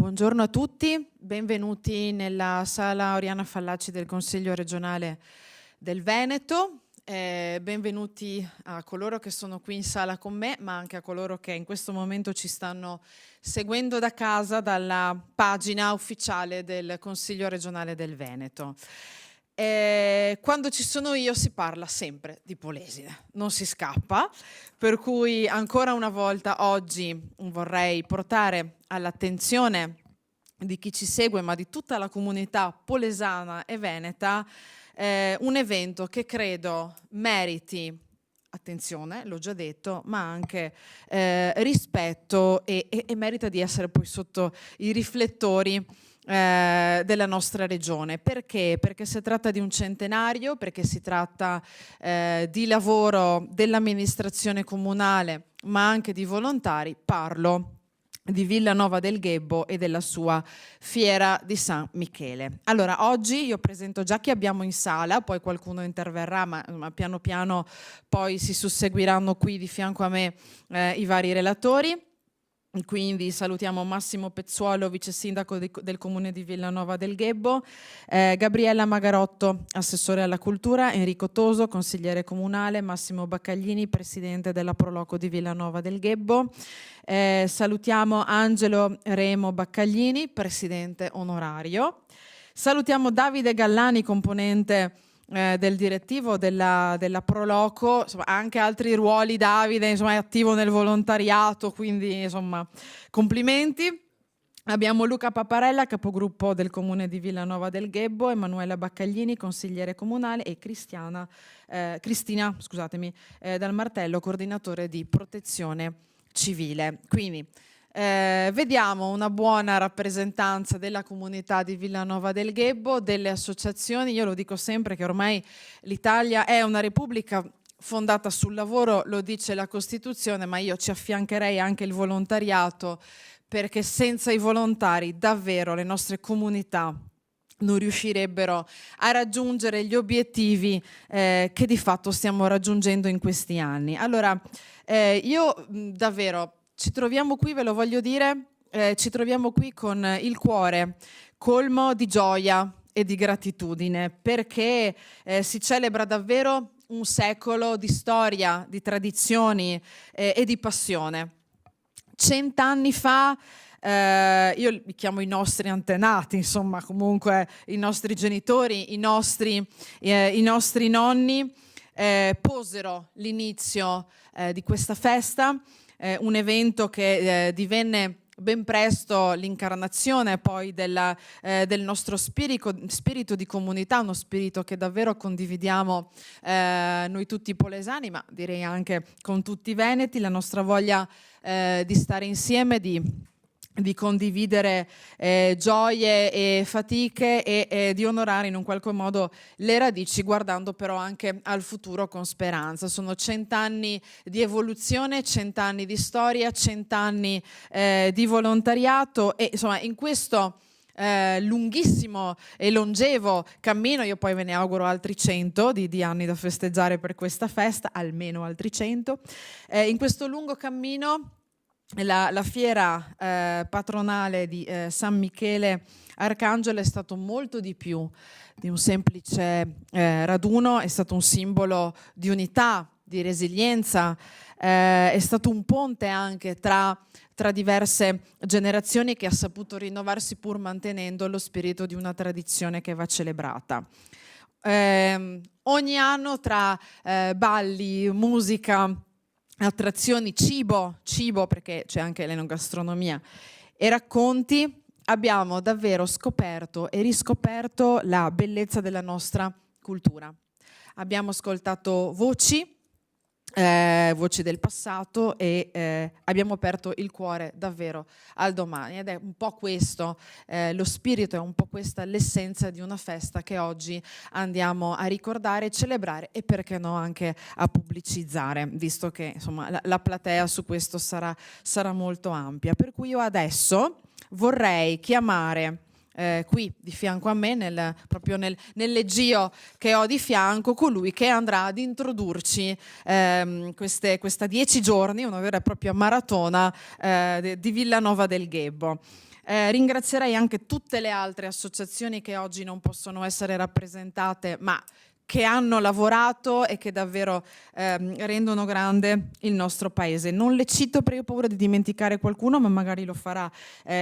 Buongiorno a tutti, benvenuti nella sala Oriana Fallaci del Consiglio regionale del Veneto. Benvenuti a coloro che sono qui in sala con me, ma anche a coloro che in questo momento ci stanno seguendo da casa dalla pagina ufficiale del Consiglio regionale del Veneto. Quando ci sono io si parla sempre di Polesine, non si scappa, per cui ancora una volta oggi vorrei portare all'attenzione di chi ci segue, ma di tutta la comunità polesana e veneta, un evento che credo meriti attenzione, l'ho già detto, ma anche rispetto e merita di essere poi sotto i riflettori della nostra regione. Perché? Perché si tratta di un centenario, perché si tratta di lavoro dell'amministrazione comunale, ma anche di volontari. Parlo di Villanova del Ghebbo e della sua Fiera di San Michele. Allora, oggi io presento già chi abbiamo in sala, poi qualcuno interverrà, ma piano piano poi si susseguiranno qui di fianco a me i vari relatori. Quindi salutiamo Massimo Pezzuolo, vice sindaco del comune di Villanova del Ghebbo, Gabriella Magarotto, assessore alla cultura, Enrico Toso, consigliere comunale, Massimo Baccaglini, presidente della Proloco di Villanova del Ghebbo. Salutiamo Angelo Remo Baccaglini, presidente onorario. Salutiamo Davide Gallani, componente del direttivo della Proloco, insomma, anche altri ruoli. Davide, insomma, è attivo nel volontariato, quindi insomma complimenti. Abbiamo Luca Paparella, capogruppo del comune di Villanova del Ghebbo, Emanuela Baccaglini, consigliere comunale, e Cristina Dal Martello, coordinatore di protezione civile. Quindi vediamo una buona rappresentanza della comunità di Villanova del Ghebbo, delle associazioni. Io lo dico sempre che ormai l'Italia è una repubblica fondata sul lavoro, lo dice la Costituzione, ma io ci affiancherei anche il volontariato, perché senza i volontari davvero le nostre comunità non riuscirebbero a raggiungere gli obiettivi che di fatto stiamo raggiungendo in questi anni. Allora, io davvero ci troviamo qui, ve lo voglio dire, ci troviamo qui con il cuore colmo di gioia e di gratitudine, perché si celebra davvero un secolo di storia, di tradizioni e di passione. 100 anni fa, io li chiamo i nostri antenati, insomma, comunque i nostri genitori, i nostri nonni, posero l'inizio di questa festa, un evento che divenne ben presto l'incarnazione poi del nostro spirito di comunità, uno spirito che davvero condividiamo noi tutti polesani, ma direi anche con tutti i veneti, la nostra voglia di stare insieme, di condividere gioie e fatiche e di onorare in un qualche modo le radici, guardando però anche al futuro con speranza. Sono 100 anni di evoluzione, 100 anni di storia, 100 anni di volontariato, e insomma in questo lunghissimo e longevo cammino, io poi ve ne auguro altri 100 di anni da festeggiare per questa festa, almeno altri 100. In questo lungo cammino la fiera patronale di San Michele Arcangelo è stato molto di più di un semplice raduno, è stato un simbolo di unità, di resilienza, è stato un ponte anche tra diverse generazioni, che ha saputo rinnovarsi pur mantenendo lo spirito di una tradizione che va celebrata. Ogni anno tra balli, musica, attrazioni, cibo, perché c'è anche l'enogastronomia, e racconti, abbiamo davvero scoperto e riscoperto la bellezza della nostra cultura. Abbiamo ascoltato voci del passato e abbiamo aperto il cuore davvero al domani, ed è un po' questo lo spirito, è un po' questa l'essenza di una festa che oggi andiamo a ricordare, celebrare e perché no anche a pubblicizzare, visto che insomma la platea su questo sarà molto ampia. Per cui io adesso vorrei chiamare qui di fianco a me, proprio nel leggio che ho di fianco, colui che andrà ad introdurci questa 10 giorni, una vera e propria maratona di Villanova del Ghebbo. Ringrazierei anche tutte le altre associazioni che oggi non possono essere rappresentate, ma che hanno lavorato e che davvero rendono grande il nostro paese. Non le cito perché ho paura di dimenticare qualcuno, ma magari lo farà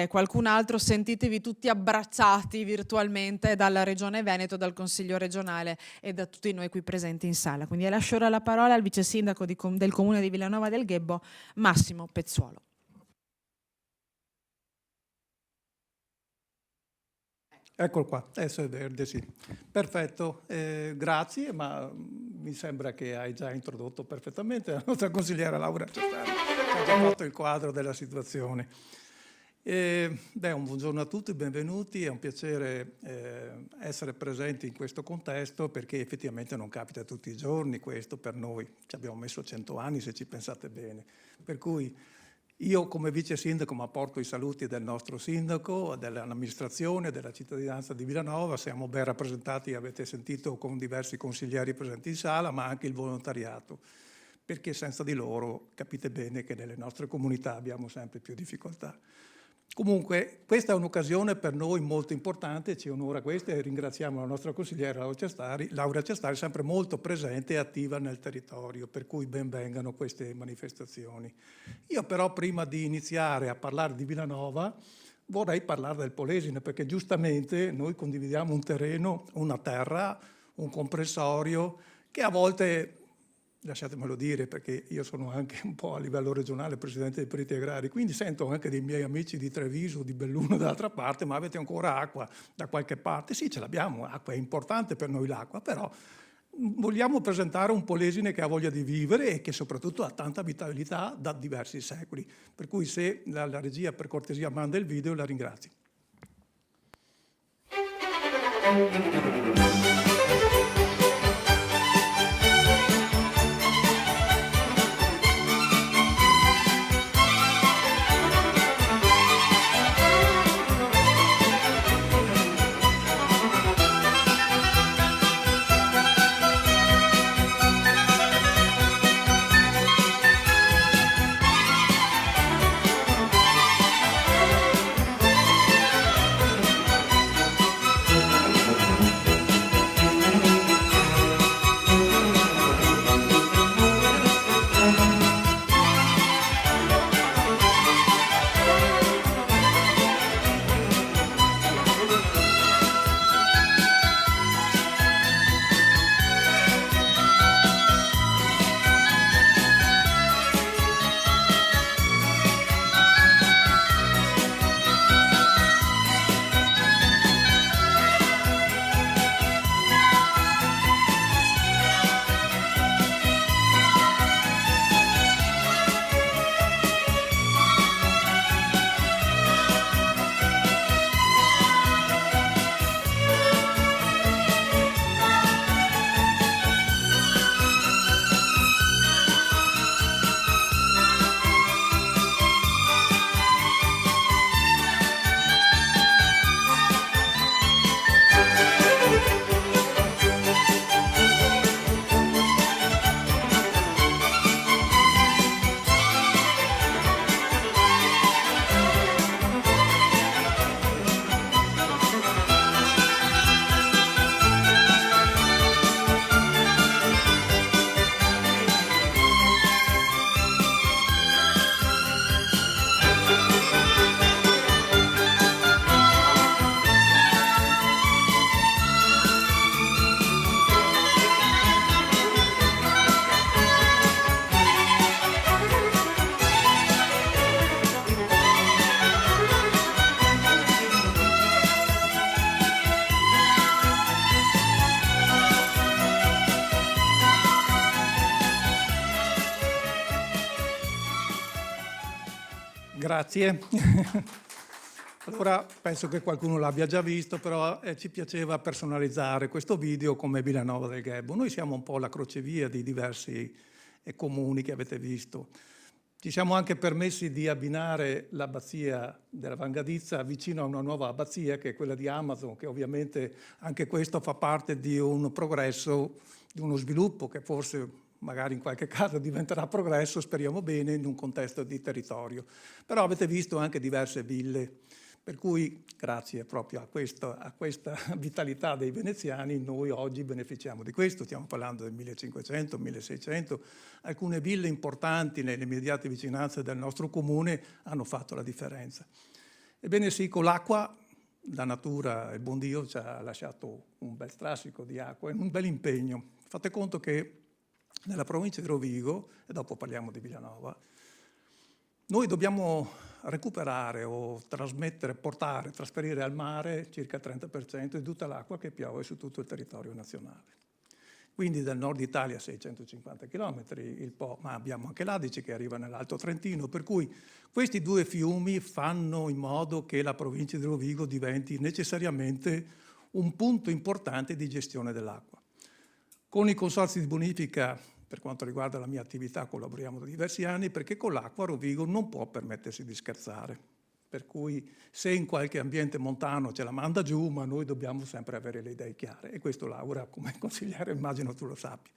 qualcun altro. Sentitevi tutti abbracciati virtualmente dalla Regione Veneto, dal Consiglio regionale e da tutti noi qui presenti in sala. Quindi lascio ora la parola al vice sindaco del Comune di Villanova del Ghebbo, Massimo Pezzuolo. Eccolo qua, adesso è verde, sì. Perfetto, grazie, ma mi sembra che hai già introdotto perfettamente la nostra consigliera Laura Cestari, che ha già fatto il quadro della situazione. Un buongiorno a tutti, benvenuti, è un piacere essere presenti in questo contesto perché effettivamente non capita tutti i giorni questo per noi, ci abbiamo messo 100 anni se ci pensate bene, per cui io come vice sindaco mi apporto i saluti del nostro sindaco, dell'amministrazione, della cittadinanza di Villanova, siamo ben rappresentati, avete sentito, con diversi consiglieri presenti in sala, ma anche il volontariato, perché senza di loro capite bene che nelle nostre comunità abbiamo sempre più difficoltà. Comunque questa è un'occasione per noi molto importante, ci onora questa e ringraziamo la nostra consigliera Laura Cestari, sempre molto presente e attiva nel territorio, per cui ben vengano queste manifestazioni. Io però prima di iniziare a parlare di Villanova vorrei parlare del Polesine, perché giustamente noi condividiamo un terreno, una terra, un comprensorio che a volte, lasciatemelo dire perché io sono anche un po' a livello regionale presidente dei periti agrari, quindi sento anche dei miei amici di Treviso, di Belluno dall'altra parte, ma avete ancora acqua da qualche parte? Sì, ce l'abbiamo, acqua è importante per noi l'acqua, però vogliamo presentare un Polesine che ha voglia di vivere e che soprattutto ha tanta vitalità da diversi secoli, per cui se la regia per cortesia manda il video la ringrazio. Grazie. Allora, penso che qualcuno l'abbia già visto, però ci piaceva personalizzare questo video come Villanova del Ghebbo. Noi siamo un po' la crocevia di diversi comuni che avete visto. Ci siamo anche permessi di abbinare l'abbazia della Vangadizza vicino a una nuova abbazia che è quella di Amazon, che ovviamente anche questo fa parte di un progresso, di uno sviluppo che forse magari in qualche caso diventerà progresso, speriamo bene, in un contesto di territorio. Però avete visto anche diverse ville, per cui grazie proprio a questa vitalità dei veneziani noi oggi beneficiamo di questo. Stiamo parlando del 1500, 1600, alcune ville importanti nelle immediate vicinanze del nostro comune hanno fatto la differenza. Ebbene sì, con l'acqua la natura, il buon Dio ci ha lasciato un bel strascico di acqua e un bel impegno. Fate conto che nella provincia di Rovigo, e dopo parliamo di Villanova, noi dobbiamo recuperare o trasmettere, portare, trasferire al mare circa il 30% di tutta l'acqua che piove su tutto il territorio nazionale. Quindi dal nord Italia 650 km, il Po, ma abbiamo anche l'Adige che arriva nell'Alto Trentino, per cui questi due fiumi fanno in modo che la provincia di Rovigo diventi necessariamente un punto importante di gestione dell'acqua. Con i consorzi di bonifica, per quanto riguarda la mia attività, collaboriamo da diversi anni perché con l'acqua Rovigo non può permettersi di scherzare. Per cui se in qualche ambiente montano ce la manda giù, ma noi dobbiamo sempre avere le idee chiare. E questo, Laura, come consigliere, immagino tu lo sappia.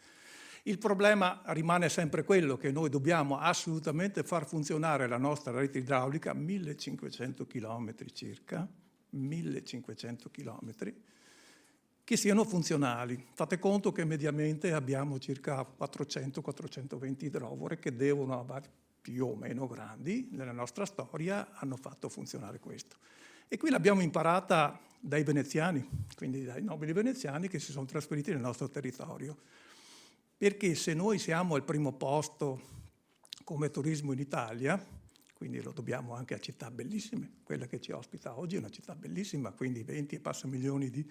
Il problema rimane sempre quello che noi dobbiamo assolutamente far funzionare la nostra rete idraulica, 1500 km circa, 1500 km, che siano funzionali. Fate conto che mediamente abbiamo circa 400-420 idrovore che devono, più o meno grandi, nella nostra storia, hanno fatto funzionare questo. E qui l'abbiamo imparata dai veneziani, quindi dai nobili veneziani che si sono trasferiti nel nostro territorio. Perché se noi siamo al primo posto come turismo in Italia, quindi lo dobbiamo anche a città bellissime, quella che ci ospita oggi è una città bellissima, quindi 20 e passa milioni di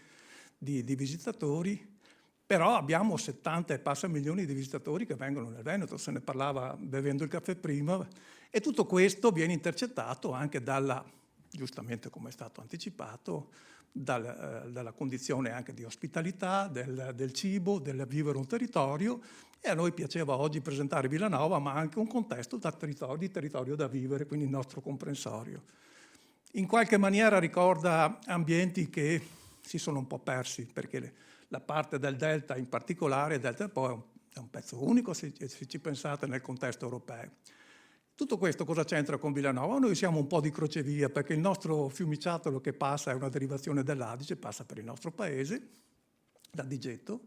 visitatori, però abbiamo 70 e passa milioni di visitatori che vengono nel Veneto, se ne parlava bevendo il caffè prima, e tutto questo viene intercettato anche giustamente come è stato anticipato, dalla condizione anche di ospitalità, del cibo, del vivere un territorio, e a noi piaceva oggi presentare Villanova, ma anche un contesto di territorio da vivere, quindi il nostro comprensorio. In qualche maniera ricorda ambienti che si sono un po' persi, perché la parte del Delta in particolare, il Delta del Po è un pezzo unico se ci pensate nel contesto europeo. Tutto questo cosa c'entra con Villanova? Noi siamo un po' di crocevia, perché il nostro fiumiciattolo che passa è una derivazione dell'Adige, passa per il nostro paese, l'Adigetto,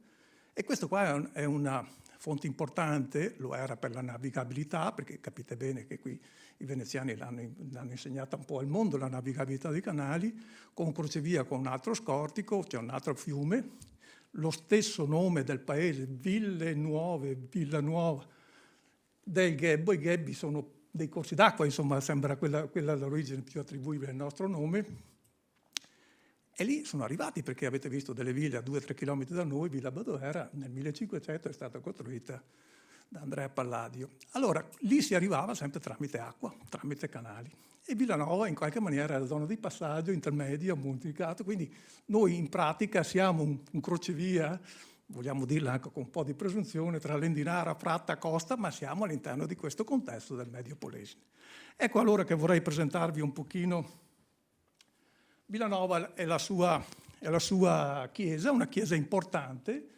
e questo qua è una fonte importante, lo era per la navigabilità, perché capite bene che qui i veneziani l'hanno insegnata un po' al mondo, la navigabilità dei canali, con crocevia con un altro scortico, c'è un altro fiume, lo stesso nome del paese, Villanuova del Ghebbo. I Ghebbi sono dei corsi d'acqua, insomma, sembra quella l'origine più attribuibile al nostro nome. E lì sono arrivati perché avete visto delle ville a 2-3 km da noi, Villa Badoera, nel 1500 è stata costruita da Andrea Palladio. Allora, lì si arrivava sempre tramite acqua, tramite canali. E Villanova in qualche maniera è la zona di passaggio intermedia, modificato, quindi noi in pratica siamo un crocevia, vogliamo dirla anche con un po' di presunzione, tra Lendinara, Pratta, Costa, ma siamo all'interno di questo contesto del Medio Polesine. Ecco allora che vorrei presentarvi un pochino Villanova e la sua chiesa, una chiesa importante.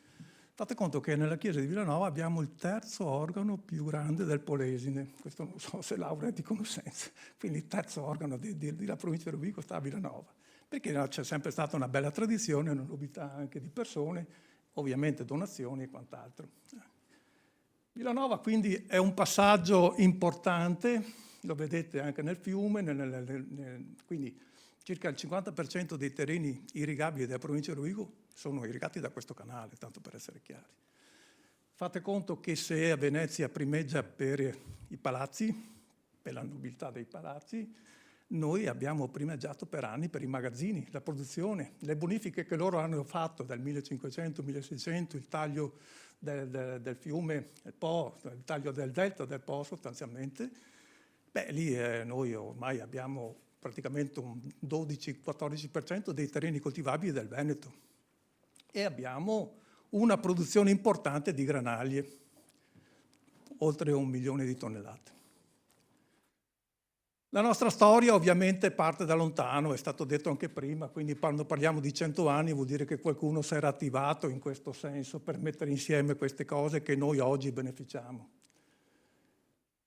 Fate conto che nella chiesa di Villanova abbiamo il terzo organo più grande del Polesine, questo non so se Laura è di conoscenza, quindi il terzo organo della provincia di Rovigo sta a Villanova, perché c'è sempre stata una bella tradizione, una novità anche di persone, ovviamente donazioni e quant'altro. Villanova quindi è un passaggio importante, lo vedete anche nel fiume, quindi circa il 50% dei terreni irrigabili della provincia di Rovigo sono irrigati da questo canale, tanto per essere chiari. Fate conto che se a Venezia primeggia per i palazzi, per la nobiltà dei palazzi, noi abbiamo primeggiato per anni per i magazzini, la produzione, le bonifiche che loro hanno fatto dal 1500-1600, il taglio del fiume, il Po, il taglio del delta del Po sostanzialmente. Beh, lì noi ormai abbiamo praticamente un 12-14% dei terreni coltivabili del Veneto e abbiamo una produzione importante di granaglie, oltre 1 milione di tonnellate. La nostra storia ovviamente parte da lontano, è stato detto anche prima, quindi quando parliamo di 100 anni vuol dire che qualcuno si era attivato in questo senso per mettere insieme queste cose che noi oggi beneficiamo.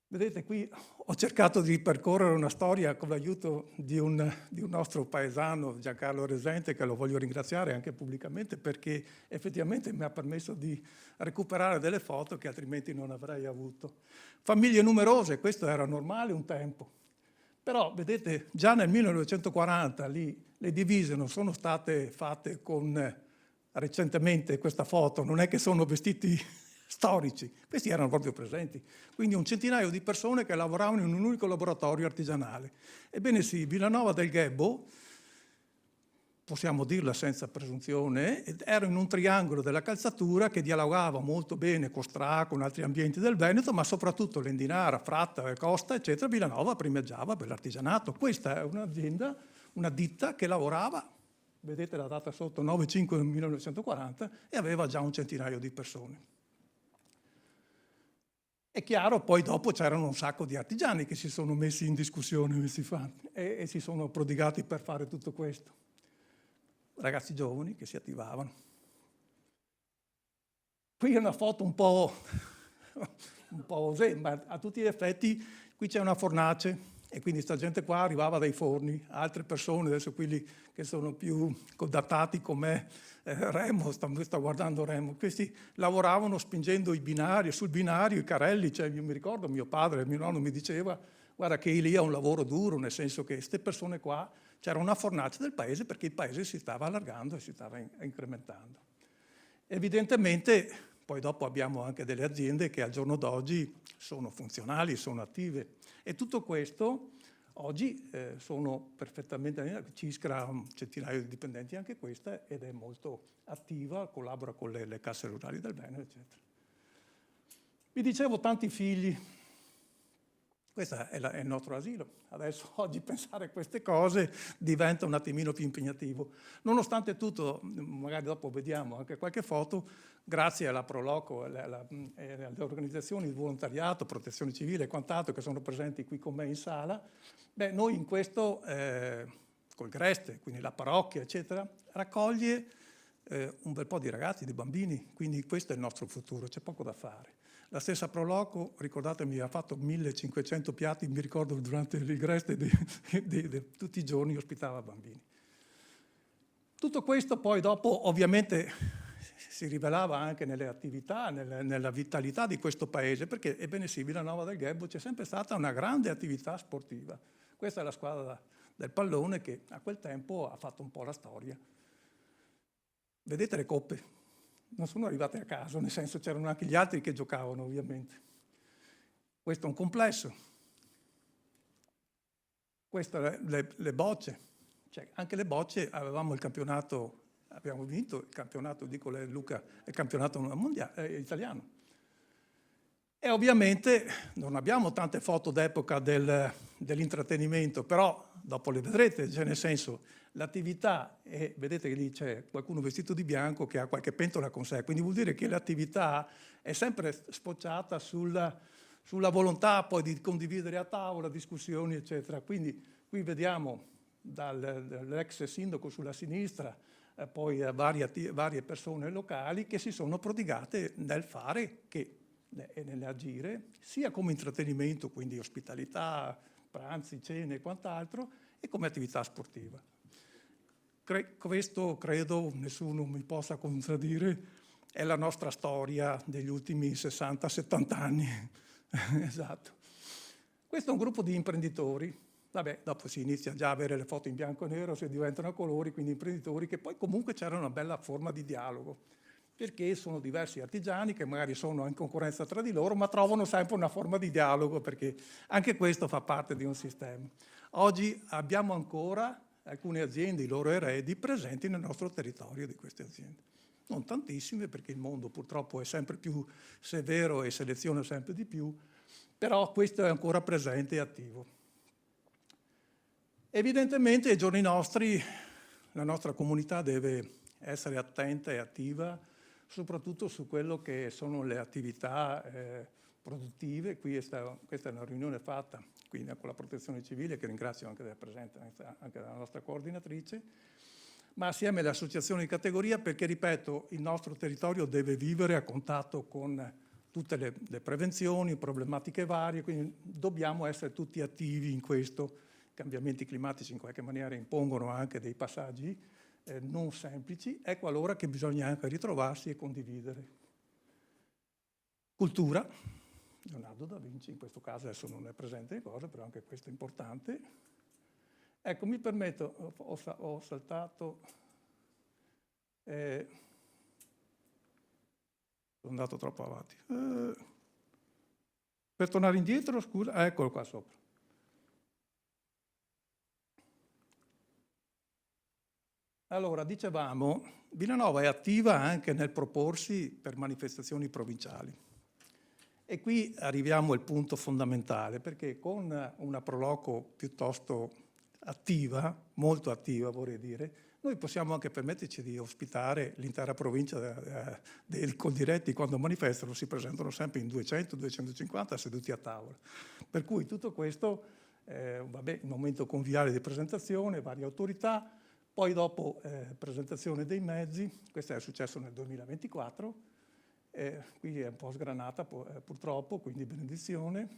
Vedete, qui ho cercato di percorrere una storia con l'aiuto di un nostro paesano, Giancarlo Resente, che lo voglio ringraziare anche pubblicamente perché effettivamente mi ha permesso di recuperare delle foto che altrimenti non avrei avuto. Famiglie numerose, questo era normale un tempo. Però, vedete, già nel 1940 lì le divise non sono state fatte con, recentemente questa foto, non è che sono vestiti storici, questi erano proprio presenti. Quindi un centinaio di persone che lavoravano in un unico laboratorio artigianale. Ebbene sì, Villanova del Ghebbo, possiamo dirla senza presunzione, era in un triangolo della calzatura che dialogava molto bene con Stra, con altri ambienti del Veneto, ma soprattutto Lendinara, Fratta, Costa, eccetera. Villanova primeggiava per l'artigianato. Questa è un'azienda, una ditta che lavorava, vedete la data sotto, 9/5/1940, e aveva già un centinaio di persone. È chiaro, poi dopo c'erano un sacco di artigiani che si sono messi in discussione e si sono prodigati per fare tutto questo. Ragazzi giovani che si attivavano. Qui è una foto un po' osè, ma a tutti gli effetti qui c'è una fornace e quindi sta gente qua arrivava dai forni, altre persone, adesso quelli che sono più datati come Remo, sta guardando Remo, questi lavoravano spingendo i binari, sul binario i carrelli, cioè io mi ricordo mio padre, mio nonno mi diceva guarda che lì è un lavoro duro, nel senso che queste persone qua, c'era una fornace del paese perché il paese si stava allargando e si stava incrementando. Evidentemente, poi dopo abbiamo anche delle aziende che al giorno d'oggi sono funzionali, sono attive e tutto questo oggi sono perfettamente, Ciscra ha un centinaio di dipendenti anche questa ed è molto attiva, collabora con le casse rurali del Veneto, eccetera. Vi dicevo tanti figli. Questo è il nostro asilo. Adesso, oggi, pensare a queste cose diventa un attimino più impegnativo. Nonostante tutto, magari dopo vediamo anche qualche foto, grazie alla Proloco e alle organizzazioni di volontariato, protezione civile e quant'altro che sono presenti qui con me in sala, noi in questo, col Greste, quindi la parrocchia, eccetera, raccoglie un bel po' di ragazzi, di bambini, quindi questo è il nostro futuro, c'è poco da fare. La stessa Proloco, ricordatemi, ha fatto 1500 piatti, mi ricordo durante il Greste, tutti i giorni ospitava bambini. Tutto questo poi dopo ovviamente si rivelava anche nelle attività, nella vitalità di questo paese, perché ebbene sì, Villanova del Ghebbo c'è sempre stata una grande attività sportiva. Questa è la squadra del pallone che a quel tempo ha fatto un po' la storia. Vedete le coppe? Non sono arrivate a caso, nel senso c'erano anche gli altri che giocavano ovviamente. Questo è un complesso. Queste le bocce. Cioè, anche le bocce avevamo il campionato, abbiamo vinto il campionato, dico Luca, il campionato mondiale, italiano. E ovviamente non abbiamo tante foto d'epoca dell'intrattenimento, però dopo le vedrete, cioè nel senso l'attività, e vedete che lì c'è qualcuno vestito di bianco che ha qualche pentola con sé, quindi vuol dire che l'attività è sempre sfociata sulla volontà poi di condividere a tavola, discussioni, eccetera. Quindi qui vediamo dall'ex sindaco sulla sinistra, poi varie persone locali che si sono prodigate nel fare e nell'agire, sia come intrattenimento, quindi ospitalità, pranzi, cene e quant'altro, e come attività sportiva. Questo credo nessuno mi possa contraddire, è la nostra storia degli ultimi 60-70 anni. Esatto. Questo è un gruppo di imprenditori. Vabbè, dopo si inizia già a avere le foto in bianco e nero, si diventano a colori, quindi imprenditori che poi comunque c'era una bella forma di dialogo, perché sono diversi artigiani che magari sono in concorrenza tra di loro, ma trovano sempre una forma di dialogo, perché anche questo fa parte di un sistema. Oggi abbiamo ancora alcune aziende, i loro eredi, presenti nel nostro territorio di queste aziende. Non tantissime, perché il mondo purtroppo è sempre più severo e seleziona sempre di più, però questo è ancora presente e attivo. Evidentemente ai giorni nostri la nostra comunità deve essere attenta e attiva, soprattutto su quello che sono le attività produttive. Questa è una riunione fatta quindi con la protezione civile, che ringrazio anche di essere presente, anche la nostra coordinatrice, ma assieme alle associazioni di categoria, perché, ripeto, il nostro territorio deve vivere a contatto con tutte le prevenzioni, problematiche varie, quindi dobbiamo essere tutti attivi in questo. I cambiamenti climatici in qualche maniera impongono anche dei passaggi non semplici, ecco allora che bisogna anche ritrovarsi e condividere. Cultura, Leonardo da Vinci, in questo caso adesso non è presente in cosa, però anche questo è importante. Ecco, mi permetto, ho saltato, sono andato troppo avanti. Per tornare indietro, scusa, eccolo qua sopra. Allora, dicevamo, Villanova è attiva anche nel proporsi per manifestazioni provinciali. E qui arriviamo al punto fondamentale, perché con una Proloco piuttosto attiva, molto attiva vorrei dire, noi possiamo anche permetterci di ospitare l'intera provincia dei Coldiretti. Quando manifestano si presentano sempre in 200-250 seduti a tavola. Per cui tutto questo, vabbè, un momento conviviale di presentazione, varie autorità, poi dopo presentazione dei mezzi, questo è successo nel 2024, qui è un po' sgranata purtroppo, quindi benedizione,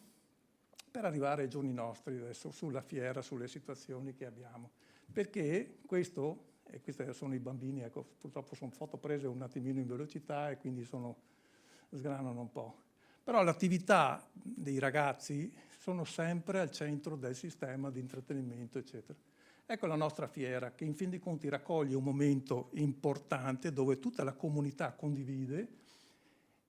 per arrivare ai giorni nostri adesso sulla fiera, sulle situazioni che abbiamo. Perché questo, e questi sono i bambini, ecco, purtroppo sono foto prese un attimino in velocità e quindi sgranano un po'. Però l'attività dei ragazzi sono sempre al centro del sistema di intrattenimento, eccetera. Ecco la nostra fiera, che in fin dei conti raccoglie un momento importante dove tutta la comunità condivide.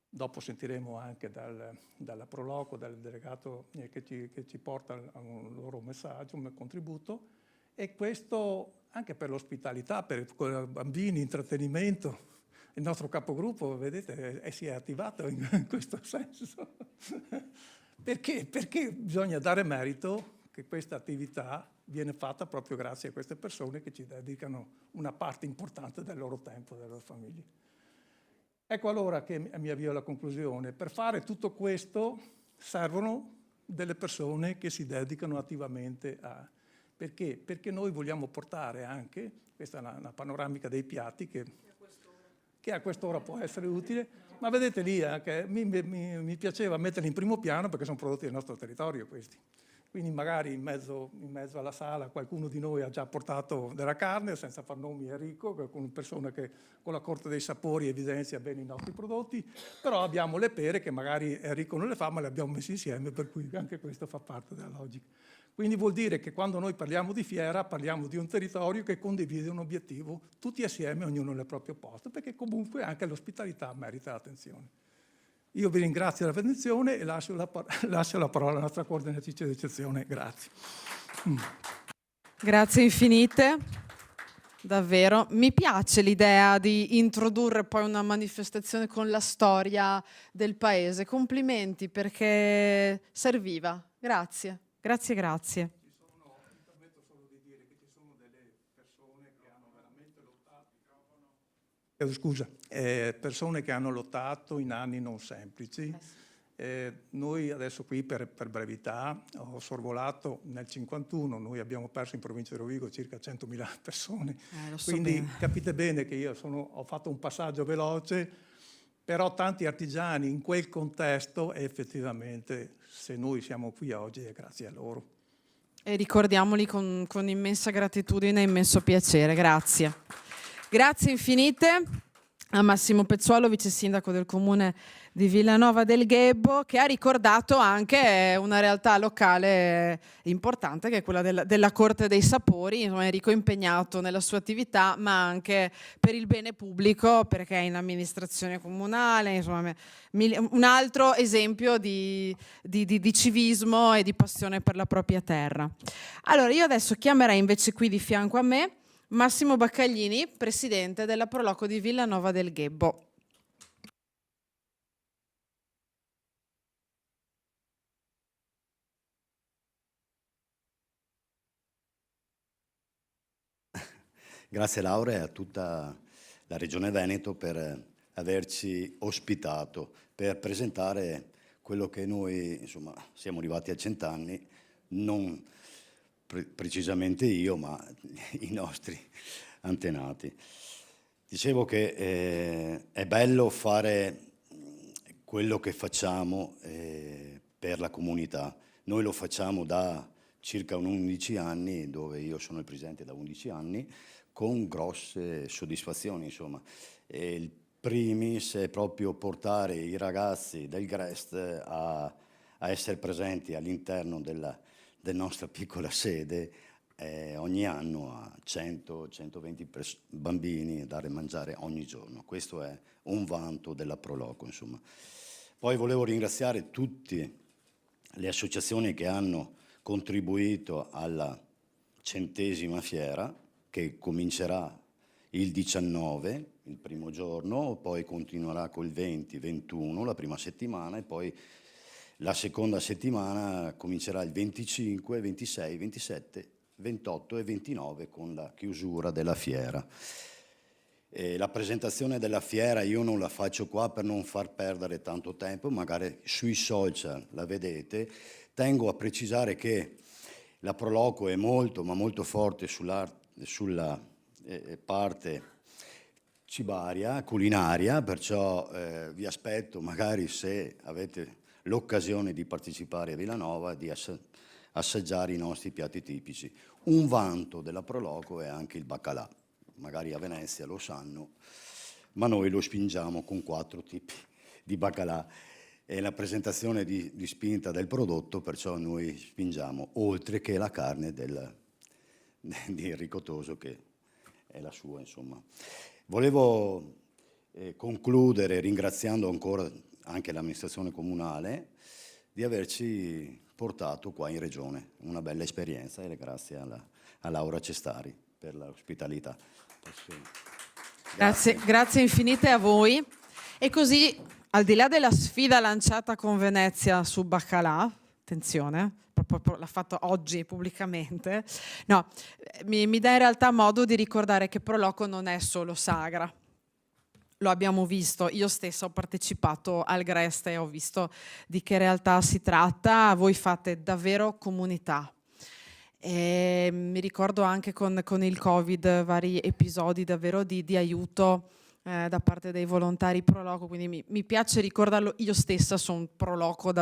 Dopo sentiremo anche dalla Proloco, dal delegato che ci porta a un loro messaggio, un contributo, e questo anche per l'ospitalità, per i bambini, intrattenimento. Il nostro capogruppo, vedete, si è attivato in questo senso. Perché? Perché bisogna dare merito che questa attività viene fatta proprio grazie a queste persone che ci dedicano una parte importante del loro tempo, delle loro famiglie. Ecco allora che mi avvio alla conclusione. Per fare tutto questo servono delle persone che si dedicano attivamente a... Perché? Perché noi vogliamo portare anche, questa è una panoramica dei piatti che a quest'ora può essere utile, ma vedete lì che mi piaceva metterli in primo piano perché sono prodotti del nostro territorio questi. Quindi magari in mezzo alla sala qualcuno di noi ha già portato della carne, senza far nomi Enrico, con una persona che con la corte dei sapori evidenzia bene i nostri prodotti, però abbiamo le pere che magari Enrico non le fa, ma le abbiamo messe insieme, per cui anche questo fa parte della logica. Quindi vuol dire che quando noi parliamo di fiera, parliamo di un territorio che condivide un obiettivo, tutti assieme, ognuno nel proprio posto, perché comunque anche l'ospitalità merita attenzione. Io vi ringrazio dell'attenzione e lascio la parola alla nostra coordinatrice d'eccezione. Grazie. Grazie infinite, davvero. Mi piace l'idea di introdurre poi una manifestazione con la storia del paese. Complimenti, perché serviva. Grazie, grazie, grazie. Mi permetto solo di dire che ci sono delle persone che hanno veramente lottato. Scusa, persone che hanno lottato in anni non semplici. Noi adesso qui per brevità ho sorvolato nel 51, noi abbiamo perso in provincia di Rovigo circa 100.000 persone, quindi bene. Capite bene che io ho fatto un passaggio veloce, però tanti artigiani in quel contesto effettivamente se noi siamo qui oggi è grazie a loro. E ricordiamoli con immensa gratitudine e immenso piacere, grazie. Grazie infinite a Massimo Pezzuolo, vice sindaco del comune di Villanova del Ghebbo, che ha ricordato anche una realtà locale importante che è quella della Corte dei Sapori. Insomma, Enrico è impegnato nella sua attività ma anche per il bene pubblico, perché è in amministrazione comunale, insomma, un altro esempio di civismo e di passione per la propria terra. Allora io adesso chiamerei invece qui di fianco a me Massimo Baccaglini, presidente della Proloco di Villanova del Ghebbo. Grazie Laura e a tutta la Regione Veneto per averci ospitato, per presentare quello che noi, insomma, siamo arrivati a 100 anni, non precisamente io, ma i nostri antenati. Dicevo che è bello fare quello che facciamo per la comunità. Noi lo facciamo da circa 11 anni, dove io sono il presidente da 11 anni, con grosse soddisfazioni, insomma. E il primis è proprio portare i ragazzi del Grest a essere presenti all'interno della nostra piccola sede ogni anno a 100-120 bambini, dare a mangiare ogni giorno. Questo è un vanto della Proloco, insomma. Poi volevo ringraziare tutte le associazioni che hanno contribuito alla 100ª fiera, che comincerà il 19, il primo giorno, poi continuerà col 20, 21, la prima settimana, e poi la seconda settimana comincerà il 25, 26, 27, 28 e 29 con la chiusura della fiera. La presentazione della fiera io non la faccio qua per non far perdere tanto tempo, magari sui social la vedete. Tengo a precisare che la Proloco è molto, ma molto forte sulla parte cibaria, culinaria, perciò vi aspetto, magari se avete l'occasione di partecipare a Villanova, di assaggiare i nostri piatti tipici. Un vanto della Proloco è anche il baccalà. Magari a Venezia lo sanno, ma noi lo spingiamo con 4 tipi di baccalà. È la presentazione di spinta del prodotto, perciò noi spingiamo, oltre che la carne di ricotoso, che è la sua, insomma. Volevo concludere ringraziando ancora anche l'amministrazione comunale di averci portato qua in regione. Una bella esperienza, e grazie a Laura Cestari per l'ospitalità. Grazie infinite a voi. E così, al di là della sfida lanciata con Venezia su baccalà, attenzione, proprio l'ha fatto oggi pubblicamente, no, mi dà in realtà modo di ricordare che Proloco non è solo sagra. Lo abbiamo visto, io stessa ho partecipato al Grest e ho visto di che realtà si tratta. Voi fate davvero comunità. E mi ricordo anche con il Covid vari episodi davvero di aiuto da parte dei volontari Proloco, quindi mi piace ricordarlo. Io stessa sono Proloco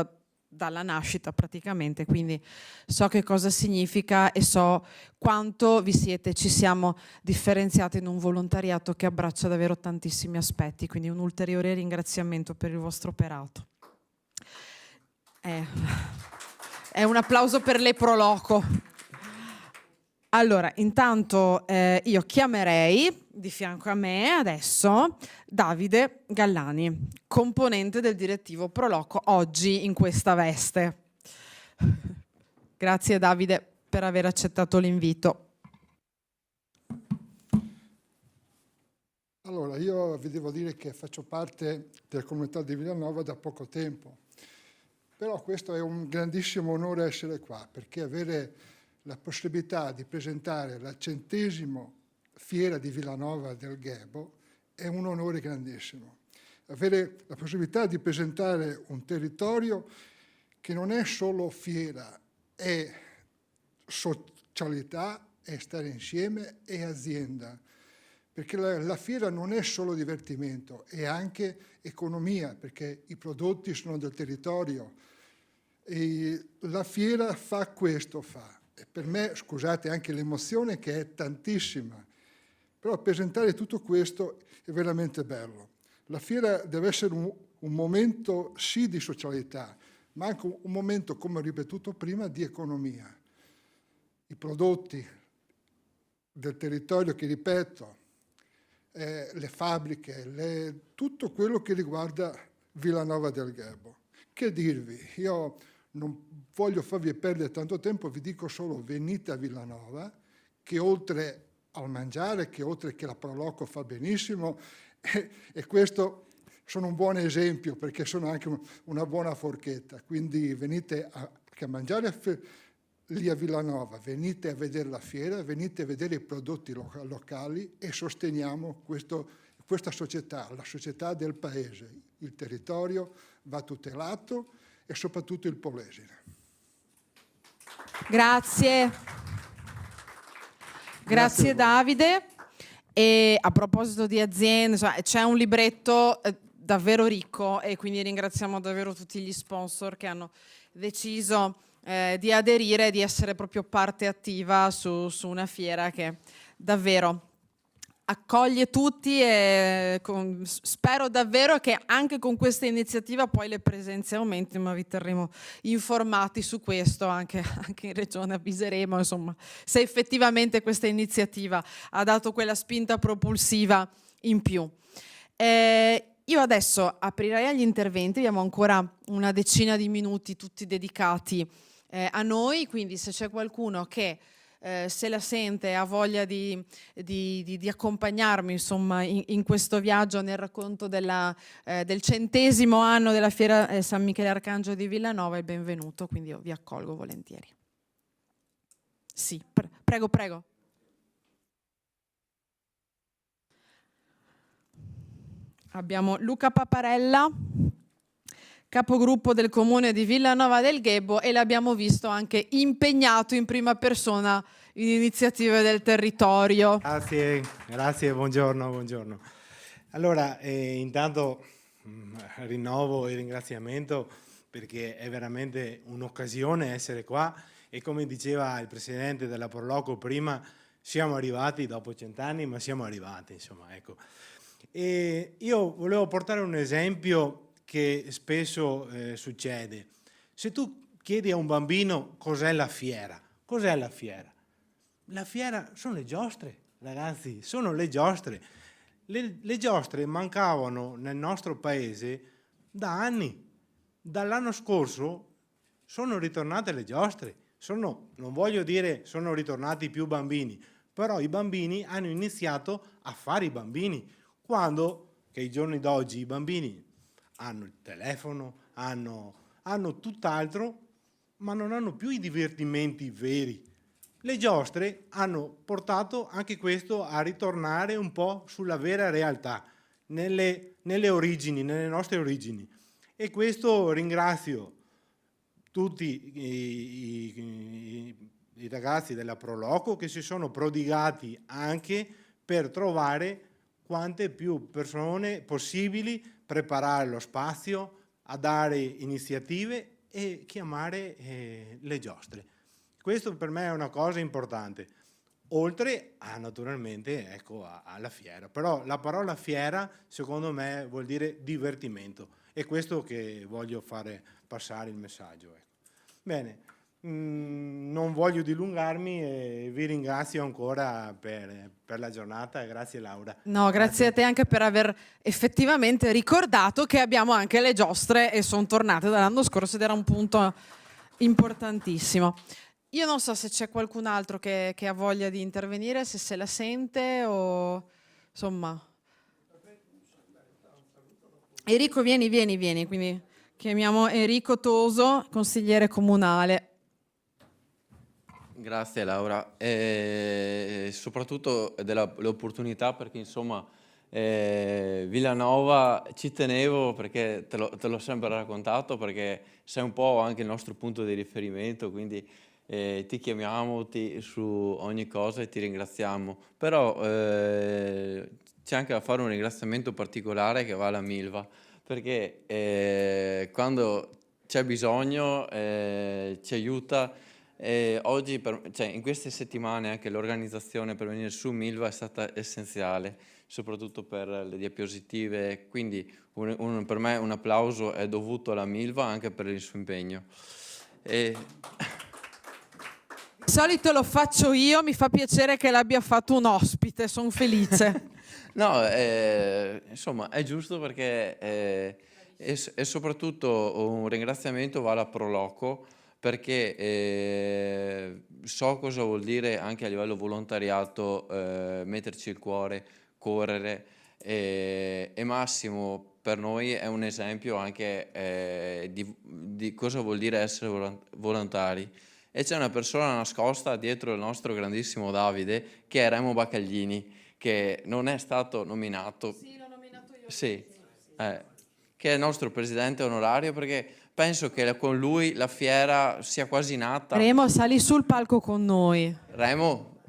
dalla nascita praticamente, quindi so che cosa significa e so quanto ci siamo differenziati in un volontariato che abbraccia davvero tantissimi aspetti, quindi un ulteriore ringraziamento per il vostro operato. È un applauso per le Proloco. Allora, intanto io chiamerei di fianco a me adesso Davide Gallani, componente del direttivo Proloco, oggi in questa veste. Grazie Davide per aver accettato l'invito. Allora, io vi devo dire che faccio parte della comunità di Villanova da poco tempo, però questo è un grandissimo onore essere qua, perché avere la possibilità di presentare la 100ª fiera di Villanova del Ghebo è un onore grandissimo. Avere la possibilità di presentare un territorio che non è solo fiera, è socialità, è stare insieme, è azienda. Perché la fiera non è solo divertimento, è anche economia, perché i prodotti sono del territorio. E la fiera fa questo, E per me, scusate anche l'emozione che è tantissima, però presentare tutto questo è veramente bello. La fiera deve essere un momento sì di socialità, ma anche un momento, come ho ripetuto prima, di economia. I prodotti del territorio, che ripeto, le fabbriche, tutto quello che riguarda Villanova del Ghebo. Che dirvi? Io non voglio farvi perdere tanto tempo, vi dico solo venite a Villanova, che oltre al mangiare, che oltre che la Proloco fa benissimo, e questo sono un buon esempio perché sono anche una buona forchetta, quindi venite a mangiare lì a Villanova, venite a vedere la fiera, venite a vedere i prodotti locali e sosteniamo questa società, la società del paese. Il territorio va tutelato e soprattutto il Polesine. Grazie. Grazie Davide. E a proposito di aziende, insomma, c'è un libretto davvero ricco e quindi ringraziamo davvero tutti gli sponsor che hanno deciso di aderire e di essere proprio parte attiva su una fiera che davvero accoglie tutti e spero davvero che anche con questa iniziativa poi le presenze aumentino, ma vi terremo informati su questo, anche in regione avviseremo, insomma, se effettivamente questa iniziativa ha dato quella spinta propulsiva in più. Io adesso aprirei agli interventi, abbiamo ancora una decina di minuti tutti dedicati a noi, quindi se c'è qualcuno che se la sente, ha voglia di accompagnarmi insomma, in questo viaggio nel racconto del 100° anno della Fiera San Michele Arcangelo di Villanova, è benvenuto, quindi io vi accolgo volentieri. Sì, prego, prego. Abbiamo Luca Paparella, capogruppo del comune di Villanova del Ghebo, e l'abbiamo visto anche impegnato in prima persona in iniziative del territorio. Grazie, buongiorno. Allora, intanto rinnovo il ringraziamento perché è veramente un'occasione essere qua e come diceva il presidente della Proloco prima, siamo arrivati dopo 100 anni, ma siamo arrivati, insomma, ecco. E io volevo portare un esempio che spesso succede. Se tu chiedi a un bambino cos'è la fiera, cos'è la fiera? La fiera sono le giostre, ragazzi, sono le giostre. Le giostre mancavano nel nostro paese da anni. Dall'anno scorso sono ritornate le giostre. Non voglio dire sono ritornati più bambini, però i bambini hanno iniziato a fare i bambini. Quando, che ai giorni d'oggi i bambini hanno il telefono, hanno tutt'altro, ma non hanno più i divertimenti veri. Le giostre hanno portato anche questo a ritornare un po' sulla vera realtà, nelle origini, nelle nostre origini. E questo ringrazio tutti i ragazzi della Proloco che si sono prodigati anche per trovare quante più persone possibili, preparare lo spazio, a dare iniziative e chiamare le giostre. Questo per me è una cosa importante, oltre a naturalmente alla fiera. Però la parola fiera secondo me vuol dire divertimento, è questo che voglio fare passare il messaggio. Ecco. Bene, non voglio dilungarmi e vi ringrazio ancora per la giornata e grazie Laura. No, grazie a te anche per aver effettivamente ricordato che abbiamo anche le giostre e sono tornate dall'anno scorso ed era un punto importantissimo. Io non so se c'è qualcun altro che ha voglia di intervenire, se la sente o insomma. Enrico, vieni, quindi chiamiamo Enrico Toso, consigliere comunale. Grazie Laura, e soprattutto dell'opportunità perché insomma Villanova ci tenevo perché te l'ho sempre raccontato perché sei un po' anche il nostro punto di riferimento, quindi ti chiamiamo su ogni cosa e ti ringraziamo, però c'è anche da fare un ringraziamento particolare che va alla Milva perché quando c'è bisogno ci aiuta. Oggi, in queste settimane, anche l'organizzazione per venire su Milva è stata essenziale, soprattutto per le diapositive, quindi per me un applauso è dovuto alla Milva anche per il suo impegno. Di solito lo faccio io, mi fa piacere che l'abbia fatto un ospite, sono felice. No, insomma, è giusto perché e soprattutto un ringraziamento va alla Proloco perché so cosa vuol dire anche a livello volontariato metterci il cuore, correre e Massimo per noi è un esempio anche di cosa vuol dire essere volontari. E c'è una persona nascosta dietro il nostro grandissimo Davide che è Remo Baccaglini, che non è stato nominato. Sì, l'ho nominato io. Sì, che è il nostro presidente onorario perché penso che con lui la fiera sia quasi nata. Remo, sali sul palco con noi, Remo,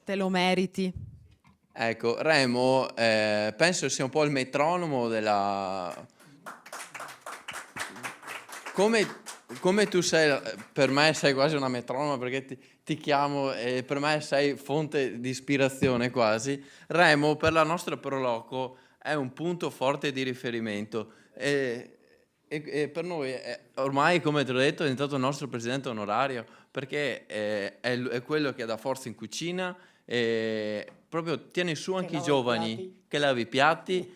te lo meriti. ecco, Remo penso sia un po' il metronomo della... Come tu sei, per me sei quasi una metronoma perché ti chiamo e per me sei fonte di ispirazione quasi. Remo per la nostra Proloco è un punto forte di riferimento e per noi ormai, come ti ho detto, è diventato il nostro presidente onorario perché è quello che dà forza in cucina e proprio tiene su anche i giovani, che lava i piatti.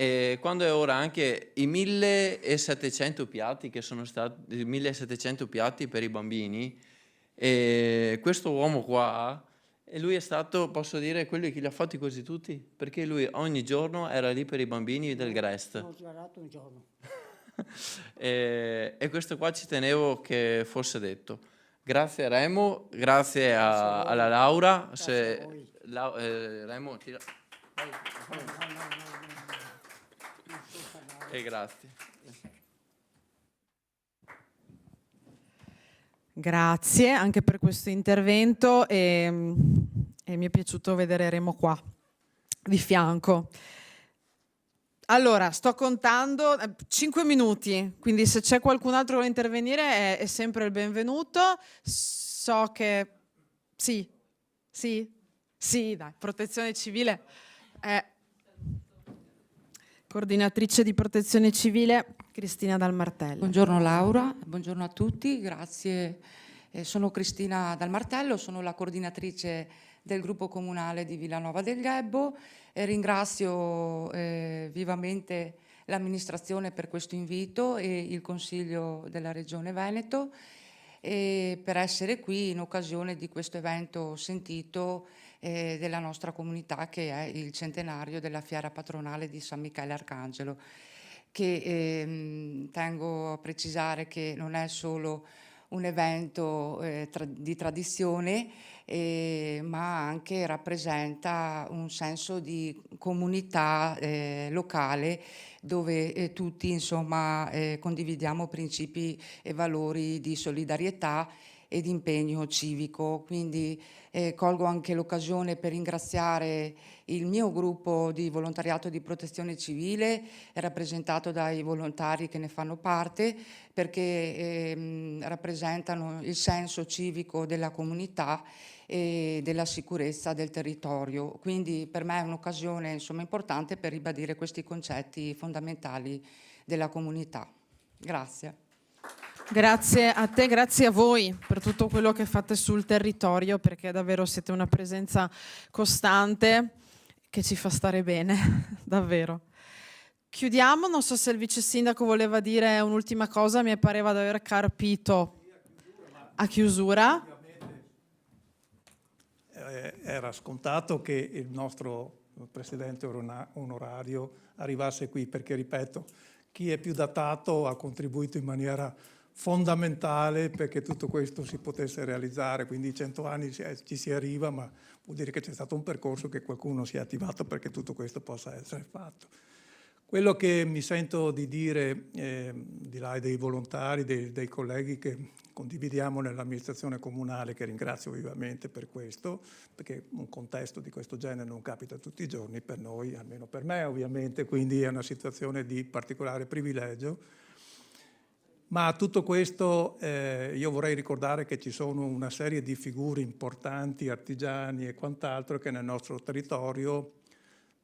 E quando è ora anche i 1700 piatti che sono stati 1700 piatti per i bambini, e questo uomo qua, e lui è stato, posso dire, quello che li ha fatti quasi tutti, perché lui ogni giorno era lì per i bambini del Grest. Non ho sbagliato un giorno. E questo qua ci tenevo che fosse detto. Grazie Remo, grazie alla Laura. Grazie a voi. Remo, e grazie. Grazie anche per questo intervento e mi è piaciuto vedere Remo qua di fianco. Allora, sto contando 5 minuti, quindi se c'è qualcun altro che vuole intervenire è sempre il benvenuto. So che sì, dai, Protezione Civile. Coordinatrice di Protezione Civile, Cristina Dal Martello. Buongiorno Laura, buongiorno a tutti, grazie. Sono Cristina Dal Martello, sono la coordinatrice del gruppo comunale di Villanova del Ghebbo e ringrazio vivamente l'amministrazione per questo invito e il Consiglio della Regione Veneto per essere qui in occasione di questo evento sentito della nostra comunità, che è il centenario della fiera patronale di San Michele Arcangelo, che tengo a precisare che non è solo un evento di tradizione, ma anche rappresenta un senso di comunità locale dove tutti insomma condividiamo principi e valori di solidarietà e di impegno civico. Quindi colgo anche l'occasione per ringraziare il mio gruppo di volontariato di protezione civile, rappresentato dai volontari che ne fanno parte, perché rappresentano il senso civico della comunità e della sicurezza del territorio. Quindi per me è un'occasione insomma importante per ribadire questi concetti fondamentali della comunità. Grazie. Grazie a te, grazie a voi per tutto quello che fate sul territorio, perché davvero siete una presenza costante che ci fa stare bene, davvero. Chiudiamo, non so se il vice sindaco voleva dire un'ultima cosa, mi pareva di aver carpito a chiusura. Era scontato che il nostro presidente onorario arrivasse qui, perché ripeto, chi è più datato ha contribuito in maniera fondamentale perché tutto questo si potesse realizzare, quindi 100 anni ci si arriva, ma vuol dire che c'è stato un percorso che qualcuno si è attivato perché tutto questo possa essere fatto. Quello che mi sento di dire, di là dei volontari, dei colleghi che condividiamo nell'amministrazione comunale, che ringrazio vivamente per questo, perché un contesto di questo genere non capita tutti i giorni per noi, almeno per me ovviamente, quindi è una situazione di particolare privilegio. Ma tutto questo io vorrei ricordare che ci sono una serie di figure importanti, artigiani e quant'altro, che nel nostro territorio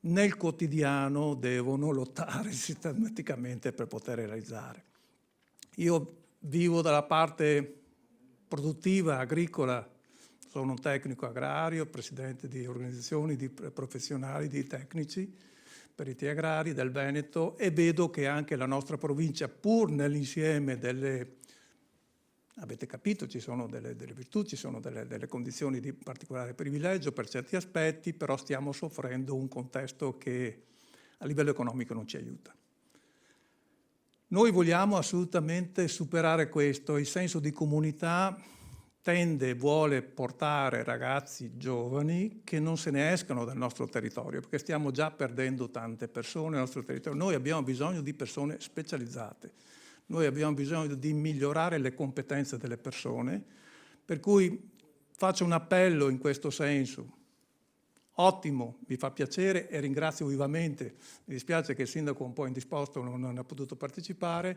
nel quotidiano devono lottare sistematicamente per poter realizzare. Io vivo dalla parte produttiva, agricola, sono un tecnico agrario, presidente di organizzazioni di professionali, di tecnici, periti agrari del Veneto, e vedo che anche la nostra provincia, pur nell'insieme delle, avete capito, ci sono delle virtù, ci sono delle condizioni di particolare privilegio per certi aspetti, però stiamo soffrendo un contesto che a livello economico non ci aiuta. Noi vogliamo assolutamente superare questo, il senso di comunità vuole portare ragazzi giovani che non se ne escano dal nostro territorio, perché stiamo già perdendo tante persone nel nostro territorio. Noi abbiamo bisogno di persone specializzate, noi abbiamo bisogno di migliorare le competenze delle persone, per cui faccio un appello in questo senso. Ottimo, mi fa piacere e ringrazio vivamente. Mi dispiace che il sindaco è un po' indisposto, non ha potuto partecipare,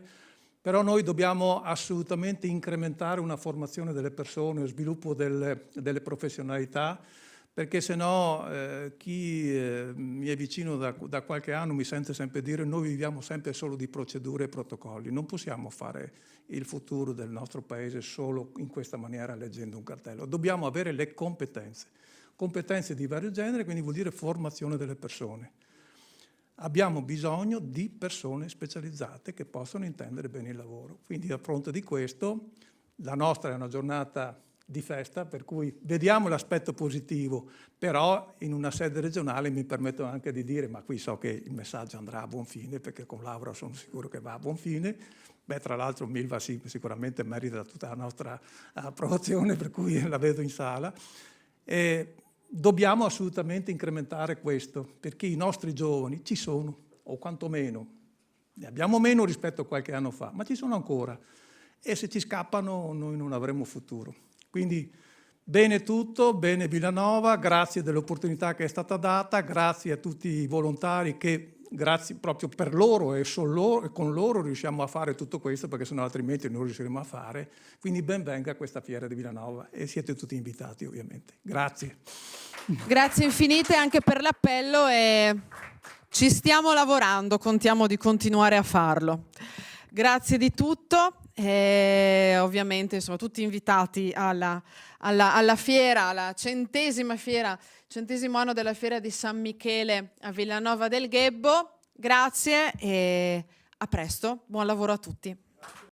però noi dobbiamo assolutamente incrementare una formazione delle persone, lo sviluppo delle professionalità, perché se no chi mi è vicino da qualche anno mi sente sempre dire noi viviamo sempre solo di procedure e protocolli. Non possiamo fare il futuro del nostro paese solo in questa maniera leggendo un cartello. Dobbiamo avere le competenze di vario genere, quindi vuol dire formazione delle persone. Abbiamo bisogno di persone specializzate che possano intendere bene il lavoro. Quindi a fronte di questo, la nostra è una giornata di festa, per cui vediamo l'aspetto positivo, però in una sede regionale mi permetto anche di dire, ma qui so che il messaggio andrà a buon fine, perché con Laura sono sicuro che va a buon fine. Beh, tra l'altro Milva sicuramente merita tutta la nostra approvazione, per cui la vedo in sala. E dobbiamo assolutamente incrementare questo, perché i nostri giovani ci sono, o quantomeno ne abbiamo meno rispetto a qualche anno fa, ma ci sono ancora. E se ci scappano noi non avremo futuro. Quindi bene tutto, bene Villanova, grazie dell'opportunità che è stata data, grazie a tutti i volontari che grazie proprio per loro e con loro riusciamo a fare tutto questo, perché sennò altrimenti non riusciremo a fare. Quindi ben venga questa fiera di Villanova e siete tutti invitati ovviamente. Grazie. Grazie infinite anche per l'appello e ci stiamo lavorando, contiamo di continuare a farlo. Grazie di tutto. E ovviamente insomma tutti invitati alla fiera, alla centesimo anno della fiera di San Michele a Villanova del Ghebbo. Grazie e a presto, buon lavoro a tutti.